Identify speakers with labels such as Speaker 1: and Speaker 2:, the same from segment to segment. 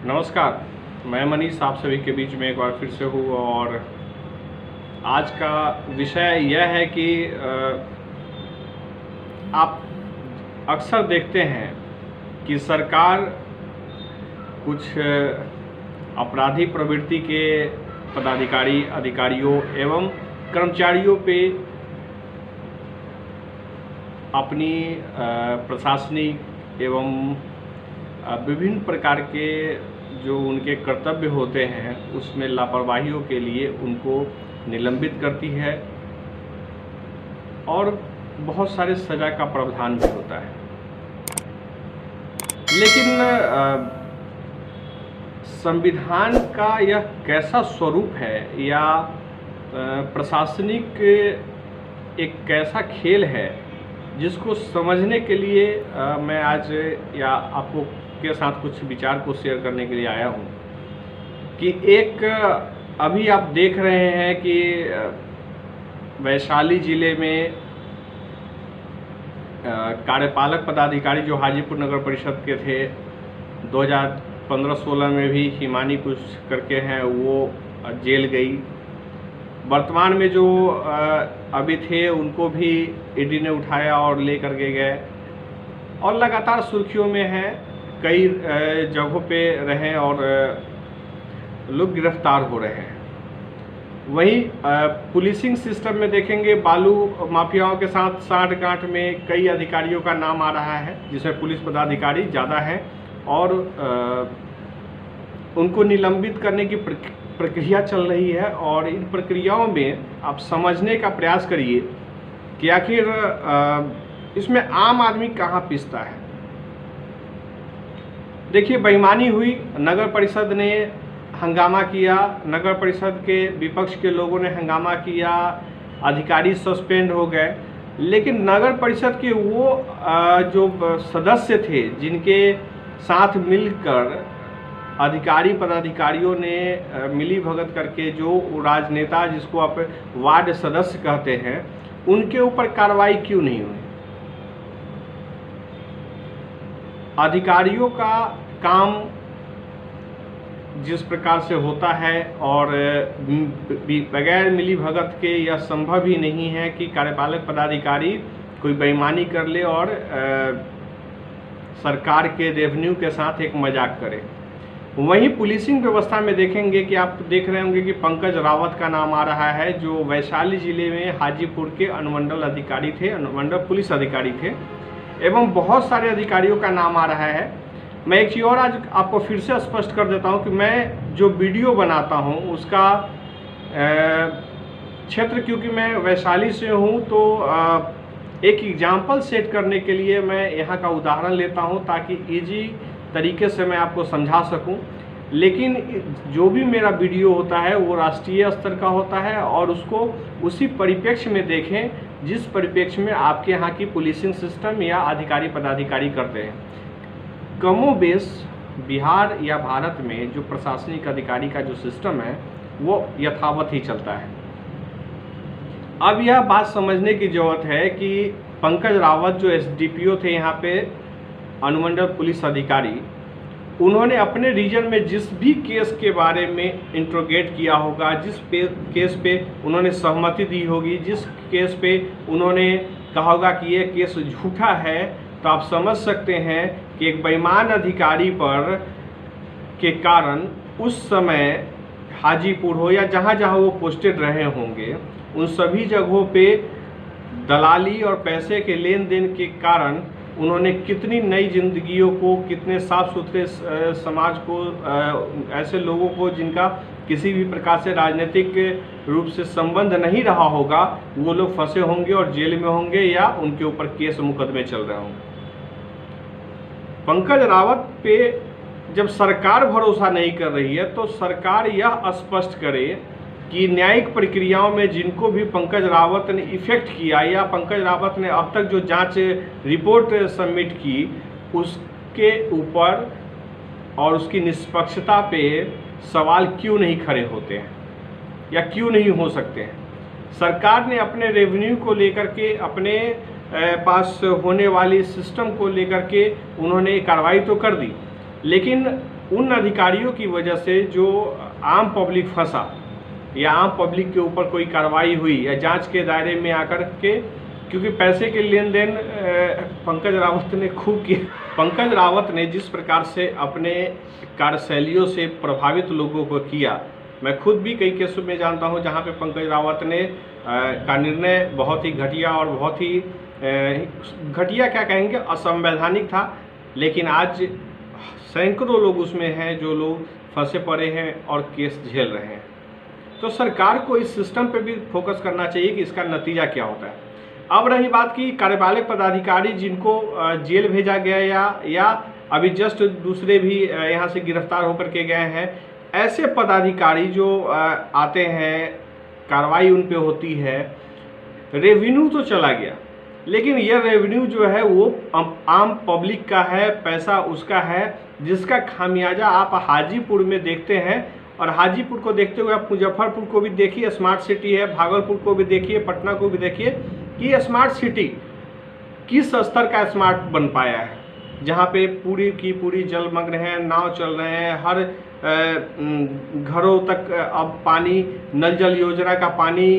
Speaker 1: नमस्कार, मैं मनीष आप सभी के बीच में एक बार फिर से हूँ और आज का विषय यह है कि आप अक्सर देखते हैं कि सरकार कुछ अपराधी प्रवृत्ति के पदाधिकारी, अधिकारियों एवं कर्मचारियों पे अपनी प्रशासनिक एवं विभिन्न प्रकार के जो उनके कर्तव्य होते हैं उसमें लापरवाहियों के लिए उनको निलंबित करती है और बहुत सारे सज़ा का प्रावधान भी होता है। लेकिन संविधान का यह कैसा स्वरूप है या प्रशासनिक एक कैसा खेल है जिसको समझने के लिए मैं आज या आपको के साथ कुछ विचार को शेयर करने के लिए आया हूँ कि एक अभी आप देख रहे हैं कि वैशाली ज़िले में कार्यपालक पदाधिकारी जो हाजीपुर नगर परिषद के थे 2015-16 में भी हिमानी कुछ करके हैं वो जेल गई। वर्तमान में जो अभी थे उनको भी ईडी ने उठाया और ले करके गए और लगातार सुर्खियों में हैं, कई जगहों पे रहे और लोग गिरफ्तार हो रहे हैं। वहीं पुलिसिंग सिस्टम में देखेंगे बालू माफियाओं के साथ साठ-गांठ में कई अधिकारियों का नाम आ रहा है जिसमें पुलिस पदाधिकारी ज़्यादा हैं और उनको निलंबित करने की प्रक्रिया चल रही है। और इन प्रक्रियाओं में आप समझने का प्रयास करिए कि आखिर इसमें आम आदमी कहाँ पिसता है। देखिए, बेईमानी हुई, नगर परिषद ने हंगामा किया, नगर परिषद के विपक्ष के लोगों ने हंगामा किया, अधिकारी सस्पेंड हो गए, लेकिन नगर परिषद के वो जो सदस्य थे जिनके साथ मिलकर अधिकारी पदाधिकारियों ने मिली भगत करके जो राजनेता जिसको आप वार्ड सदस्य कहते हैं उनके ऊपर कार्रवाई क्यों नहीं हुई। अधिकारियों का काम जिस प्रकार से होता है और बगैर मिली भगत के यह संभव ही नहीं है कि कार्यपालक पदाधिकारी कोई बेईमानी कर ले और सरकार के रेवेन्यू के साथ एक मजाक करे। वहीं पुलिसिंग व्यवस्था में देखेंगे कि आप देख रहे होंगे कि पंकज रावत का नाम आ रहा है जो वैशाली जिले में हाजीपुर के अनुमंडल अधिकारी थे, अनुमंडल पुलिस अधिकारी थे एवं बहुत सारे अधिकारियों का नाम आ रहा है। मैं एक चीज़ और आज आपको फिर से स्पष्ट कर देता हूं कि मैं जो वीडियो बनाता हूं उसका क्षेत्र, क्योंकि मैं वैशाली से हूं तो एक एग्जाम्पल सेट करने के लिए मैं यहां का उदाहरण लेता हूं ताकि इजी तरीके से मैं आपको समझा सकूं। लेकिन जो भी मेरा वीडियो होता है वो राष्ट्रीय स्तर का होता है और उसको उसी परिप्रेक्ष्य में देखें जिस परिप्रेक्ष्य में आपके यहाँ की पुलिसिंग सिस्टम या अधिकारी पदाधिकारी करते हैं। कमोबेश बिहार या भारत में जो प्रशासनिक अधिकारी का जो सिस्टम है वो यथावत ही चलता है। अब यह बात समझने की ज़रूरत है कि पंकज रावत जो एसडीपीओ थे यहाँ पे अनुमंडल पुलिस अधिकारी, उन्होंने अपने रीजन में जिस भी केस के बारे में इंट्रोगेट किया होगा, जिस केस पे उन्होंने सहमति दी होगी, जिस केस पे उन्होंने कहा होगा कि ये केस झूठा है, तो आप समझ सकते हैं कि एक बेईमान अधिकारी पर के कारण उस समय हाजीपुर हो या जहाँ जहाँ वो पोस्टेड रहे होंगे उन सभी जगहों पे दलाली और पैसे के लेन देन के कारण उन्होंने कितनी नई जिंदगियों को, कितने साफ सुथरे समाज को, ऐसे लोगों को जिनका किसी भी प्रकार से राजनीतिक रूप से संबंध नहीं रहा होगा, वो लोग फंसे होंगे और जेल में होंगे या उनके ऊपर केस मुकदमे चल रहे होंगे। पंकज रावत पे जब सरकार भरोसा नहीं कर रही है तो सरकार यह स्पष्ट करे कि न्यायिक प्रक्रियाओं में जिनको भी पंकज रावत ने इफेक्ट किया या पंकज रावत ने अब तक जो जांच रिपोर्ट सबमिट की उसके ऊपर और उसकी निष्पक्षता पे सवाल क्यों नहीं खड़े होते हैं या क्यों नहीं हो सकते हैं। सरकार ने अपने रेवेन्यू को लेकर के, अपने पास होने वाली सिस्टम को लेकर के उन्होंने कार्रवाई तो कर दी, लेकिन उन अधिकारियों की वजह से जो आम पब्लिक फंसा या आम पब्लिक के ऊपर कोई कार्रवाई हुई या जांच के दायरे में आकर के, क्योंकि पैसे के लेन देन पंकज रावत ने खूब किया। पंकज रावत ने जिस प्रकार से अपने कार्यशैलियों से प्रभावित लोगों को किया, मैं खुद भी कई केसों में जानता हूं जहां पे पंकज रावत ने का निर्णय बहुत ही घटिया और बहुत ही घटिया क्या कहेंगे, असंवैधानिक था। लेकिन आज सैकड़ों लोग उसमें हैं जो लोग फंसे पड़े हैं और केस झेल रहे हैं। तो सरकार को इस सिस्टम पे भी फोकस करना चाहिए कि इसका नतीजा क्या होता है। अब रही बात की कार्यपालक पदाधिकारी जिनको जेल भेजा गया या अभी जस्ट दूसरे भी यहाँ से गिरफ्तार होकर के गए हैं, ऐसे पदाधिकारी जो आते हैं, कार्रवाई उन पे होती है, रेवेन्यू तो चला गया, लेकिन यह रेवेन्यू जो है वो आम पब्लिक का है, पैसा उसका है, जिसका खामियाजा आप हाजीपुर में देखते हैं। और हाजीपुर को देखते हुए आप मुजफ्फरपुर को भी देखिए, स्मार्ट सिटी है, भागलपुर को भी देखिए, पटना को भी देखिए कि स्मार्ट सिटी किस स्तर का स्मार्ट बन पाया है, जहाँ पे पूरी की पूरी जलमग्न है, नाव चल रहे हैं, हर घरों तक अब पानी, नल जल योजना का पानी,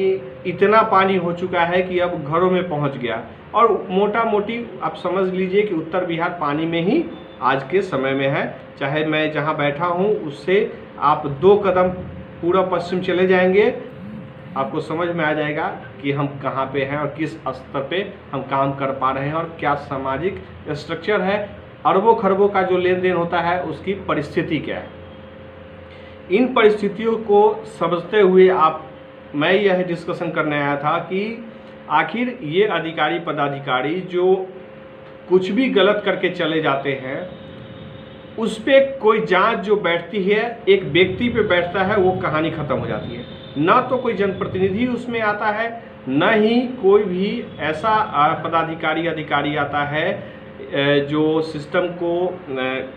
Speaker 1: इतना पानी हो चुका है कि अब घरों में पहुँच गया। और मोटा मोटी आप समझ लीजिए कि उत्तर बिहार पानी में ही आज के समय में है। चाहे मैं जहाँ बैठा हूँ उससे आप 2 कदम पूर्व पश्चिम चले जाएंगे, आपको समझ में आ जाएगा कि हम कहाँ पे हैं और किस स्तर पे हम काम कर पा रहे हैं और क्या सामाजिक स्ट्रक्चर है, अरबों खरबों का जो लेन देन होता है उसकी परिस्थिति क्या है। इन परिस्थितियों को समझते हुए मैं यह डिस्कशन करने आया था कि आखिर ये अधिकारी पदाधिकारी जो कुछ भी गलत करके चले जाते हैं, उस पर कोई जांच जो बैठती है, एक व्यक्ति पे बैठता है, वो कहानी खत्म हो जाती है। ना तो कोई जनप्रतिनिधि उसमें आता है, न ही कोई भी ऐसा पदाधिकारी अधिकारी आता है जो सिस्टम को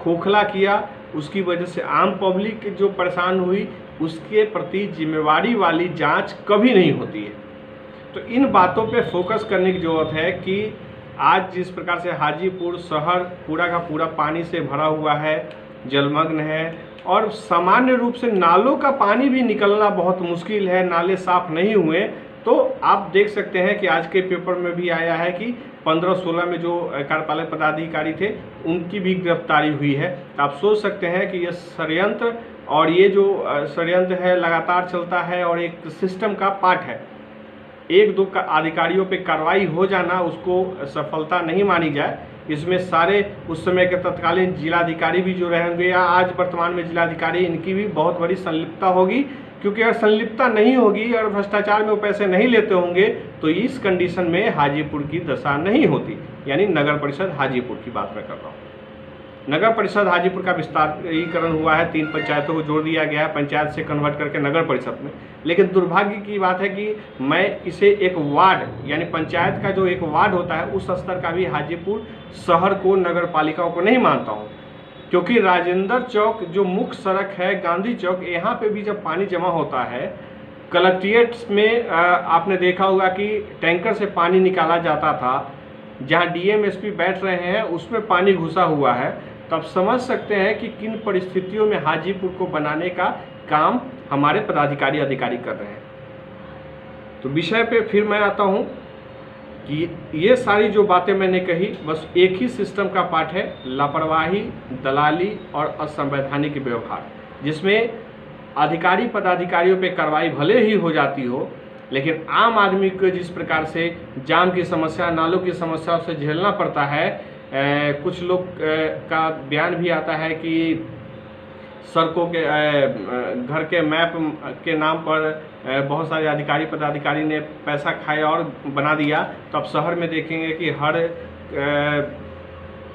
Speaker 1: खोखला किया, उसकी वजह से आम पब्लिक जो परेशान हुई, उसके प्रति जिम्मेवारी वाली जांच कभी नहीं होती है। तो इन बातों पे फोकस करने की ज़रूरत है कि आज जिस प्रकार से हाजीपुर शहर पूरा का पूरा पानी से भरा हुआ है, जलमग्न है, और सामान्य रूप से नालों का पानी भी निकलना बहुत मुश्किल है, नाले साफ नहीं हुए। तो आप देख सकते हैं कि आज के पेपर में भी आया है कि 15-16 में जो कार्यपालक पदाधिकारी थे उनकी भी गिरफ्तारी हुई है। तो आप सोच सकते हैं कि यह षड्यंत्र, और ये जो षड्यंत्र है लगातार चलता है और एक सिस्टम का पार्ट है। 1-2 अधिकारियों पे कार्रवाई हो जाना उसको सफलता नहीं मानी जाए। इसमें सारे उस समय के तत्कालीन जिलाधिकारी भी जो रहेंगे या आज वर्तमान में जिलाधिकारी, इनकी भी बहुत बड़ी संलिप्तता होगी, क्योंकि अगर संलिप्तता नहीं होगी और भ्रष्टाचार में वो पैसे नहीं लेते होंगे तो इस कंडीशन में हाजीपुर की दशा नहीं होती। यानी नगर परिषद हाजीपुर की बात मैं कर रहा हूँ। नगर परिषद हाजीपुर का विस्तारीकरण हुआ है, 3 पंचायतों को जोड़ दिया गया है, पंचायत से कन्वर्ट करके नगर परिषद में। लेकिन दुर्भाग्य की बात है कि मैं इसे एक वार्ड यानी पंचायत का जो एक वार्ड होता है उस स्तर का भी हाजीपुर शहर को, नगर पालिकाओं को नहीं मानता हूँ। क्योंकि राजेंद्र चौक जो मुख्य सड़क है, गांधी चौक, यहाँ पे भी जब पानी जमा होता है, कलेक्ट्रेट में आपने देखा होगा कि टैंकर से पानी निकाला जाता था, जहाँ डीएम एसपी बैठ रहे हैं उसमें पानी घुसा हुआ है। तब समझ सकते हैं कि किन परिस्थितियों में हाजीपुर को बनाने का काम हमारे पदाधिकारी अधिकारी कर रहे हैं। तो विषय पे फिर मैं आता हूँ कि ये सारी जो बातें मैंने कही बस एक ही सिस्टम का पार्ट है, लापरवाही, दलाली और असंवैधानिक व्यवहार, जिसमें अधिकारी पदाधिकारियों पे कार्रवाई भले ही हो जाती हो, लेकिन आम आदमी को जिस प्रकार से जाम की समस्या, नालों की समस्या से झेलना पड़ता है। कुछ लोग का बयान भी आता है कि सड़कों के घर के मैप के नाम पर बहुत सारे अधिकारी पदाधिकारी ने पैसा खाया और बना दिया। तो अब शहर में देखेंगे कि हर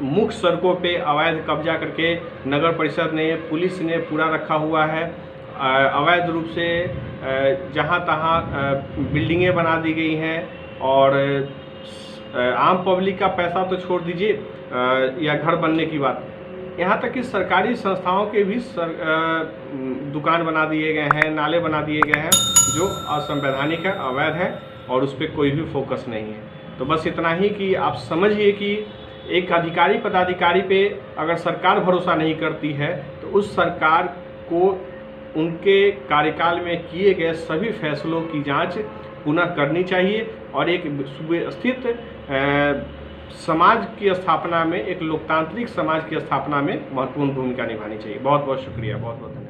Speaker 1: मुख्य सड़कों पे अवैध कब्जा करके नगर परिषद ने, पुलिस ने पूरा रखा हुआ है। अवैध रूप से जहाँ तहाँ बिल्डिंगें बना दी गई हैं और आम पब्लिक का पैसा तो छोड़ दीजिए या घर बनने की बात, यहाँ तक कि सरकारी संस्थाओं के भी दुकान बना दिए गए हैं, नाले बना दिए गए हैं जो असंवैधानिक है, अवैध है और उस पर कोई भी फोकस नहीं है। तो बस इतना ही कि आप समझिए कि एक अधिकारी पदाधिकारी पे अगर सरकार भरोसा नहीं करती है तो उस सरकार को उनके कार्यकाल में किए गए सभी फैसलों की जांच पुनः करनी चाहिए और एक सुव्यवस्थित समाज की स्थापना में, एक लोकतांत्रिक समाज की स्थापना में महत्वपूर्ण भूमिका निभानी चाहिए। बहुत बहुत शुक्रिया, बहुत बहुत धन्यवाद।